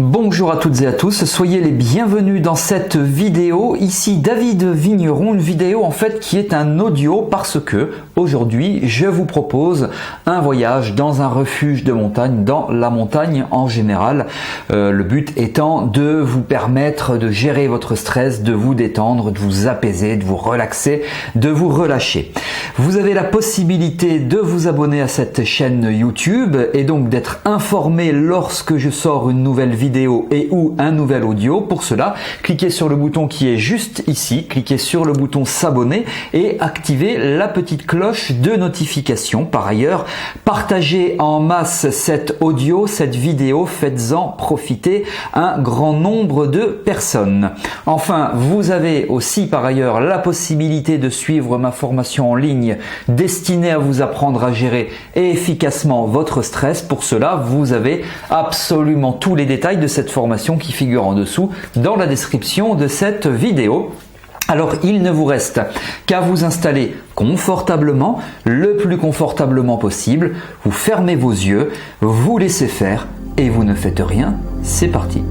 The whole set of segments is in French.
Bonjour à toutes et à tous, soyez les bienvenus dans cette vidéo. Ici David Vigneron, une vidéo en fait qui est un audio parce que aujourd'hui je vous propose un voyage dans un refuge de montagne, dans la montagne en général. Le but étant de vous permettre de gérer votre stress, de vous détendre, de vous apaiser, de vous relaxer, de vous relâcher. Vous avez la possibilité de vous abonner à cette chaîne YouTube et donc d'être informé lorsque je sors une nouvelle vidéo et ou un nouvel audio. Pour cela, cliquez sur le bouton qui est juste ici, cliquez sur le bouton s'abonner et activez la petite cloche de notification. Par ailleurs, partagez en masse cet audio, cette vidéo, faites-en profiter un grand nombre de personnes. Enfin, vous avez aussi par ailleurs la possibilité de suivre ma formation en ligne destinée à vous apprendre à gérer efficacement votre stress. Pour cela, vous avez absolument tous les détails de cette formation qui figure en dessous dans la description de cette vidéo. Alors, il ne vous reste qu'à vous installer confortablement, le plus confortablement possible. Vous fermez vos yeux, vous laissez faire et vous ne faites rien. C'est parti.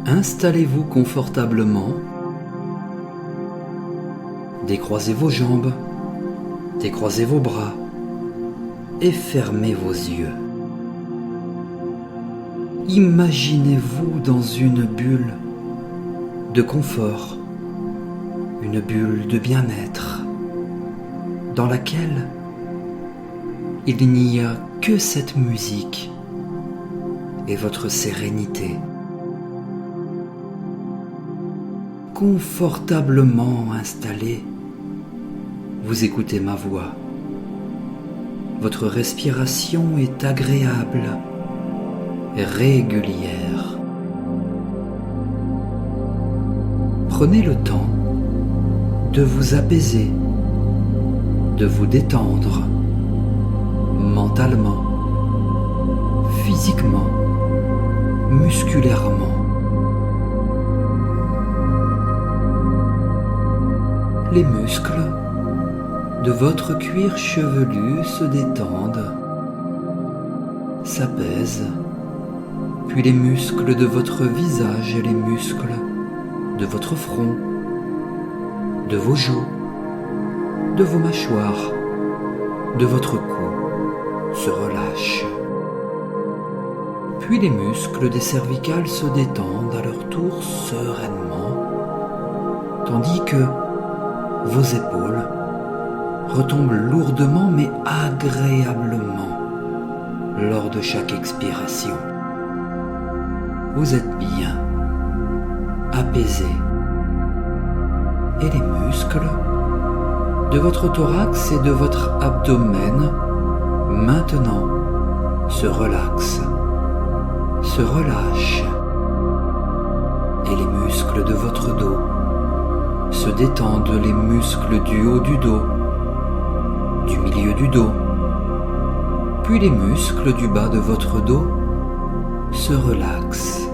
Installez-vous confortablement. Décroisez vos jambes. Décroisez vos bras et fermez vos yeux. Imaginez-vous dans une bulle de confort, une bulle de bien-être, dans laquelle il n'y a que cette musique et votre sérénité. Confortablement installé, vous écoutez ma voix. Votre respiration est agréable et régulière. Prenez le temps de vous apaiser, de vous détendre mentalement, physiquement, musculairement. Les muscles de votre cuir chevelu se détendent, s'apaisent, puis les muscles de votre visage et les muscles de votre front, de vos joues, de vos mâchoires, de votre cou se relâchent. Puis les muscles des cervicales se détendent à leur tour sereinement, tandis que vos épaules retombent lourdement mais agréablement lors de chaque expiration. Vous êtes bien apaisé et les muscles de votre thorax et de votre abdomen maintenant se relaxent, se relâchent et les muscles de votre dos se détendent, les muscles du haut du dos, du milieu du dos, puis les muscles du bas de votre dos se relaxent,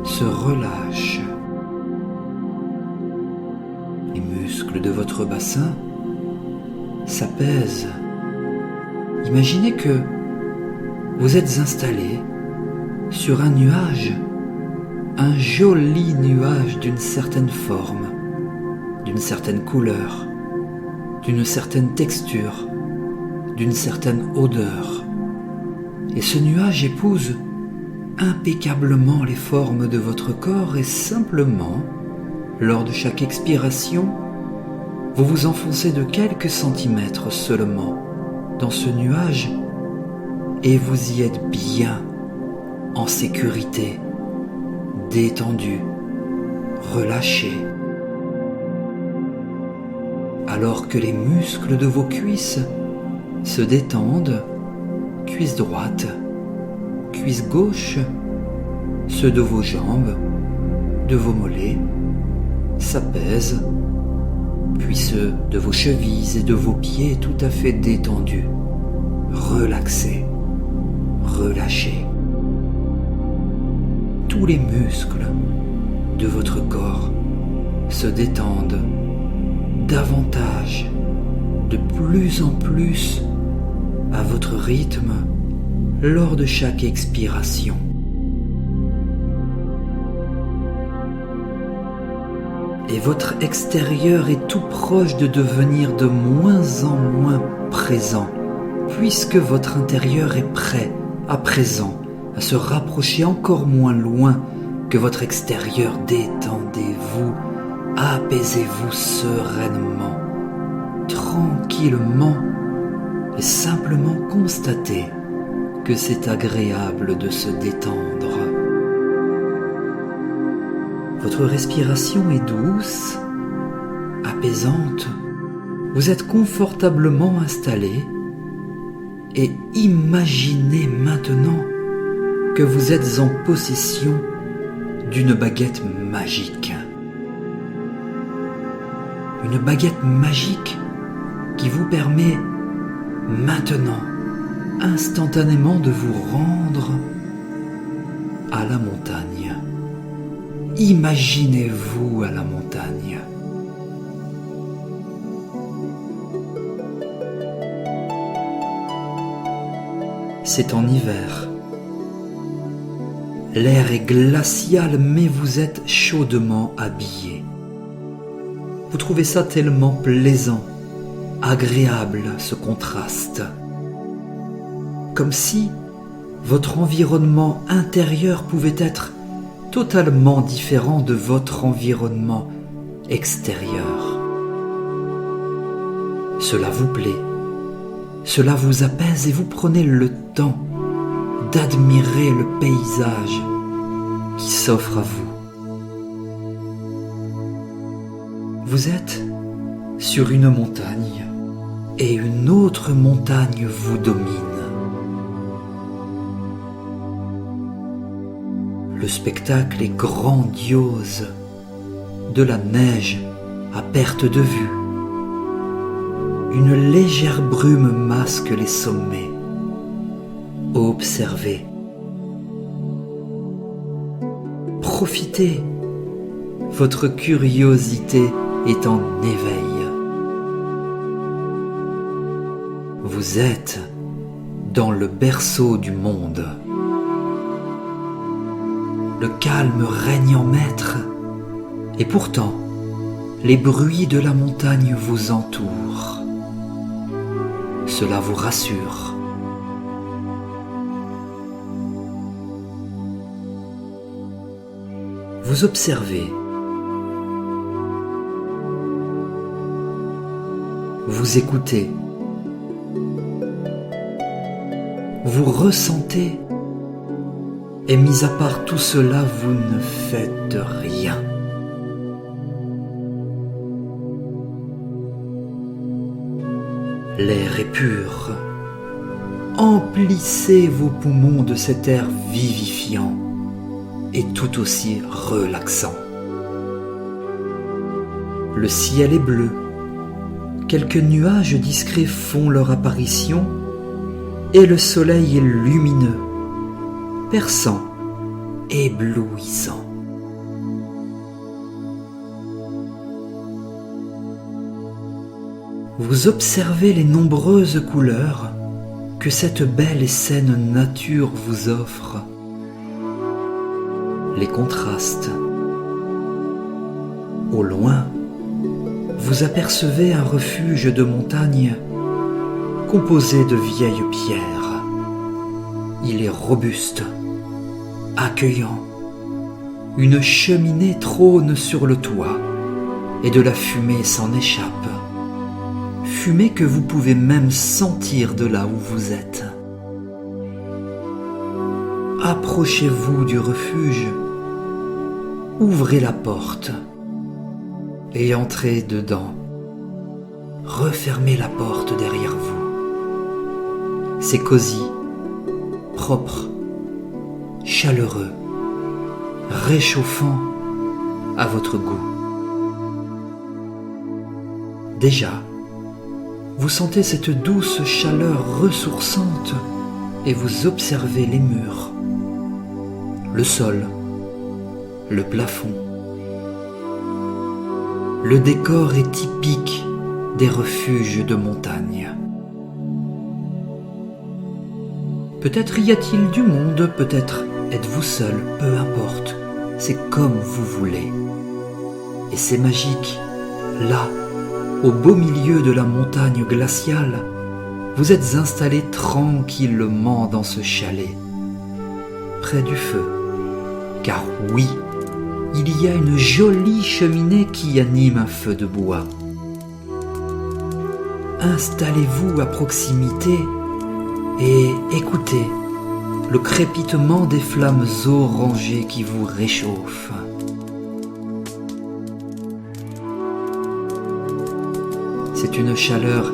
se relâchent. Les muscles de votre bassin s'apaisent. Imaginez que vous êtes installé sur un nuage, un joli nuage d'une certaine forme, d'une certaine couleur, d'une certaine texture, d'une certaine odeur. Et ce nuage épouse impeccablement les formes de votre corps et simplement, lors de chaque expiration, vous vous enfoncez de quelques centimètres seulement dans ce nuage et vous y êtes bien, en sécurité, détendu, relâché. Alors que les muscles de vos cuisses se détendent, cuisse droite, cuisse gauche, ceux de vos jambes, de vos mollets, s'apaisent, puis ceux de vos chevilles et de vos pieds tout à fait détendus, relaxés, relâchés. Tous les muscles de votre corps se détendent davantage plus en plus à votre rythme lors de chaque expiration. Et votre extérieur est tout proche de devenir de moins en moins présent, puisque votre intérieur est prêt, à présent, à se rapprocher encore moins loin que votre extérieur. Détendez-vous, apaisez-vous sereinement, tranquillement, et simplement constatez que c'est agréable de se détendre. Votre respiration est douce, apaisante, vous êtes confortablement installé et imaginez maintenant que vous êtes en possession d'une baguette magique. Une baguette magique qui vous permet maintenant, instantanément, de vous rendre à la montagne. Imaginez-vous à la montagne. C'est en hiver. L'air est glacial, mais vous êtes chaudement habillé. Vous trouvez ça tellement plaisant, agréable, ce contraste. Comme si votre environnement intérieur pouvait être totalement différent de votre environnement extérieur. Cela vous plaît, cela vous apaise et vous prenez le temps d'admirer le paysage qui s'offre à vous. Vous êtes sur une montagne et une autre montagne vous domine. Le spectacle est grandiose, de la neige à perte de vue. Une légère brume masque les sommets. Observez. Profitez. Votre curiosité est en éveil. Vous êtes dans le berceau du monde. Le calme règne en maître, et pourtant, les bruits de la montagne vous entourent. Cela vous rassure. Vous observez. Vous écoutez. Vous ressentez. Et mis à part tout cela, vous ne faites rien. L'air est pur. Emplissez vos poumons de cet air vivifiant et tout aussi relaxant. Le ciel est bleu. Quelques nuages discrets font leur apparition et le soleil est lumineux, perçant, éblouissant. Vous observez les nombreuses couleurs que cette belle et saine nature vous offre. Les contrastes. Au loin, vous apercevez un refuge de montagne composé de vieilles pierres. Il est robuste, accueillant. Une cheminée trône sur le toit et de la fumée s'en échappe. Fumée que vous pouvez même sentir de là où vous êtes. Approchez-vous du refuge, ouvrez la porte et entrez dedans. Refermez la porte derrière vous. C'est cosy, propre, chaleureux, réchauffant à votre goût. Déjà, vous sentez cette douce chaleur ressourçante et vous observez les murs, le sol, le plafond. Le décor est typique des refuges de montagne. Peut-être y a-t-il du monde, peut-être êtes-vous seul, peu importe, c'est comme vous voulez. Et c'est magique, là, au beau milieu de la montagne glaciale, vous êtes installé tranquillement dans ce chalet, près du feu, car oui, il y a une jolie cheminée qui anime un feu de bois. Installez-vous à proximité et écoutez le crépitement des flammes orangées qui vous réchauffent. C'est une chaleur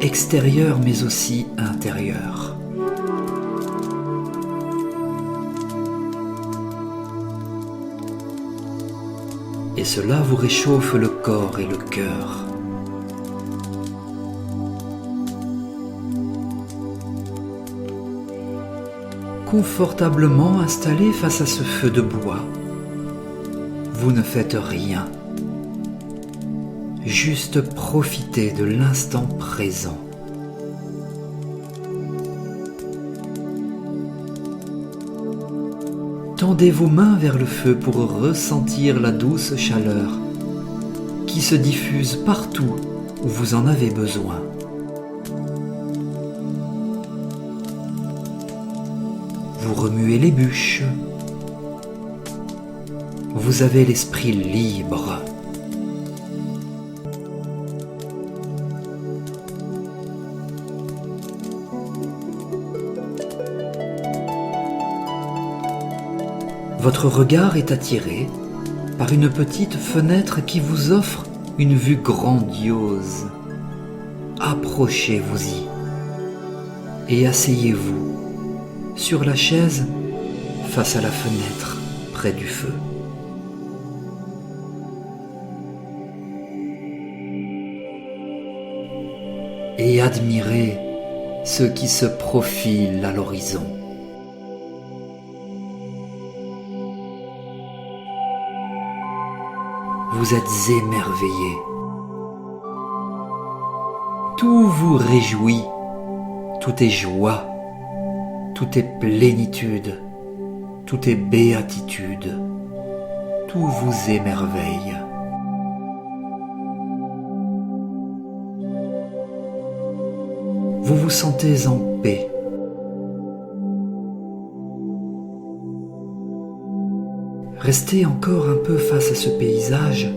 extérieure mais aussi intérieure. Et cela vous réchauffe le corps et le cœur. Confortablement installé face à ce feu de bois, vous ne faites rien. Juste profitez de l'instant présent. Tendez vos mains vers le feu pour ressentir la douce chaleur qui se diffuse partout où vous en avez besoin. Vous remuez les bûches. Vous avez l'esprit libre. Votre regard est attiré par une petite fenêtre qui vous offre une vue grandiose. Approchez-vous-y et asseyez-vous sur la chaise face à la fenêtre près du feu. Et admirez ce qui se profile à l'horizon. Vous êtes émerveillé. Tout vous réjouit, tout est joie, tout est plénitude, tout est béatitude, tout vous émerveille. Vous vous sentez en paix. Restez encore un peu face à ce paysage,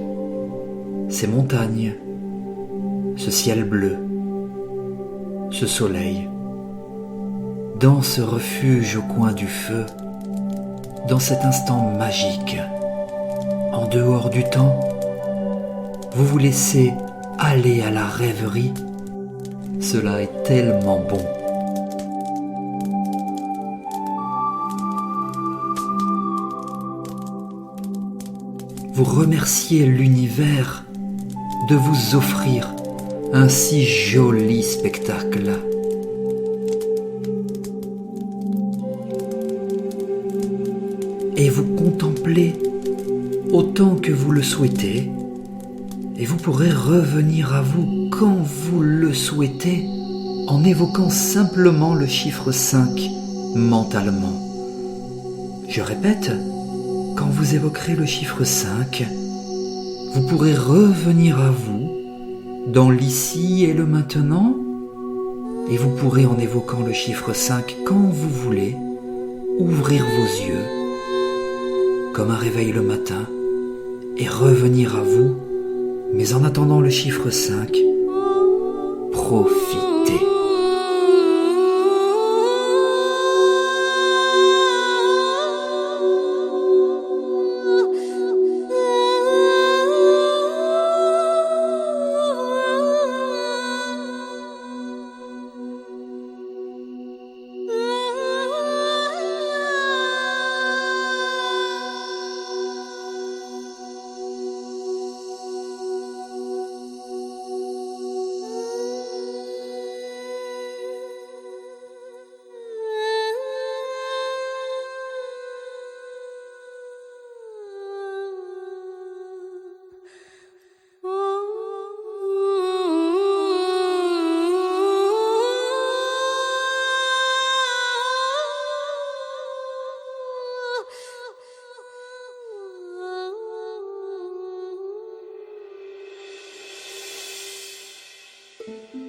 ces montagnes, ce ciel bleu, ce soleil. Dans ce refuge au coin du feu, dans cet instant magique, en dehors du temps, vous vous laissez aller à la rêverie. Cela est tellement bon. Vous remerciez l'univers de vous offrir un si joli spectacle. Et vous contemplez autant que vous le souhaitez, et vous pourrez revenir à vous quand vous le souhaitez en évoquant simplement le chiffre 5 mentalement. Je répète, quand vous évoquerez le chiffre 5, vous pourrez revenir à vous dans l'ici et le maintenant, et vous pourrez, en évoquant le chiffre 5 quand vous voulez, ouvrir vos yeux comme un réveil le matin et revenir à vous, mais en attendant le chiffre 5, profitez. Thank you.